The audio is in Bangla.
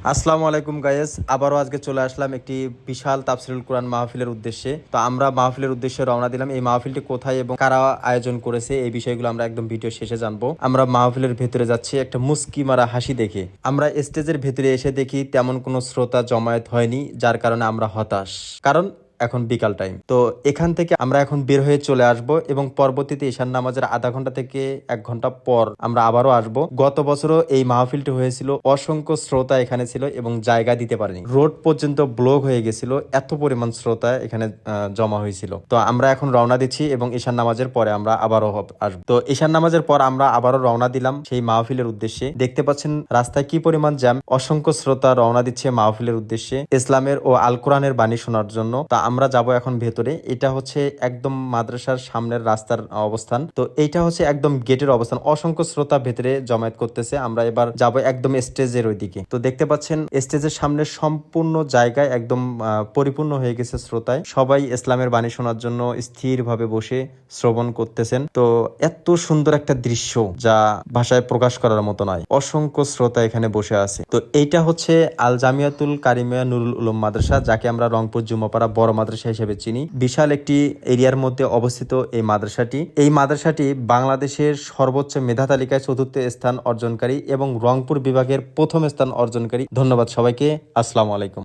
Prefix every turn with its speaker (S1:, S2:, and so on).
S1: আসসালামু আলাইকুম গাইস, আবারও আজকে চলে আসলাম একটি বিশাল তাফসিরুল কোরআন মাহফিলের উদ্দেশ্যে। তো আমরা মাহফিলের উদ্দেশ্যে রওনা দিলাম। এই মাহফিলটি কোথায় এবং কারা আয়োজন করেছে এই বিষয়গুলো আমরা একদম ভিডিও শেষে জানবো। আমরা মাহফিলের ভেতরে যাচ্ছি একটা মুস্কি মারা হাসি দেখে। আমরা স্টেজের ভেতরে এসে দেখি তেমন কোনো শ্রোতা জমায়েত হয়নি, যার কারণে আমরা হতাশ। কারণ এখন বিকাল টাইম। তো এখান থেকে আমরা এখন বের হয়ে চলে আসব এবং পরবর্তীতে ঈশান নামাজের আধা ঘন্টা থেকে 1 ঘন্টা পর আমরা আবারও আসব। গত বছরও এই মাহফিলটি হয়েছিল, অসংখ্য শ্রোতা এখানে ছিল এবং জায়গা দিতে পারেনি, রোড পর্যন্ত ব্লক হয়ে গেছিল, এত পরিমাণ শ্রোতা এখানে জমা হয়েছিল। তো আমরা এখন রওনা দিচ্ছি এবং ঈশান নামাজের পরে আমরা আবারও আসবো। তো ঈশান নামাজের পর আমরা আবারও রওনা দিলাম সেই মাহফিলের উদ্দেশ্যে। দেখতে পাচ্ছেন রাস্তায় কি পরিমাণ জ্যাম, অসংখ্য শ্রোতা রওনা দিচ্ছে মাহফিলের উদ্দেশ্যে ইসলামের ও আল কোরআনের বাণী শোনার জন্য। তা আমরা যাব এখন ভেতরে। এটা হচ্ছে একদম মাদ্রাসার সামনের রাস্তার অবস্থান। তো এইটা হচ্ছে একদম গেটের অবস্থান, অসংখ্য শ্রোতা ভেতরে জমায়েত করতেছে। আমরা এবার যাব একদম স্টেজের ওইদিকে। তো দেখতে পাচ্ছেন স্টেজের সামনে সম্পূর্ণ জায়গায় একদম পরিপূর্ণ হয়ে গেছে শ্রোতায়। সবাই ইসলামের বাণী শোনার জন্য স্থিরভাবে বসে শ্রবণ করতেছেন। তো এত সুন্দর একটা দৃশ্য যা ভাষায় প্রকাশ করার মতো নয়। অসংখ্য শ্রোতা এখানে বসে আছে। তো এইটা হচ্ছে আল জামিয়াতুল কারিমিয়া নুরুল উলুম মাদ্রাসা, যাকে আমরা রংপুর জুমাপাড়া বড় মাদ্রাসা হিসেবে চিনি। বিশাল একটি এরিয়ার মধ্যে অবস্থিত এই মাদ্রাসাটি বাংলাদেশের সর্বোচ্চ মেধা তালিকায় ৪র্থ স্থান অর্জনকারী এবং রংপুর বিভাগের ১ম স্থান অর্জনকারী। ধন্যবাদ সবাইকে। আসসালামু আলাইকুম।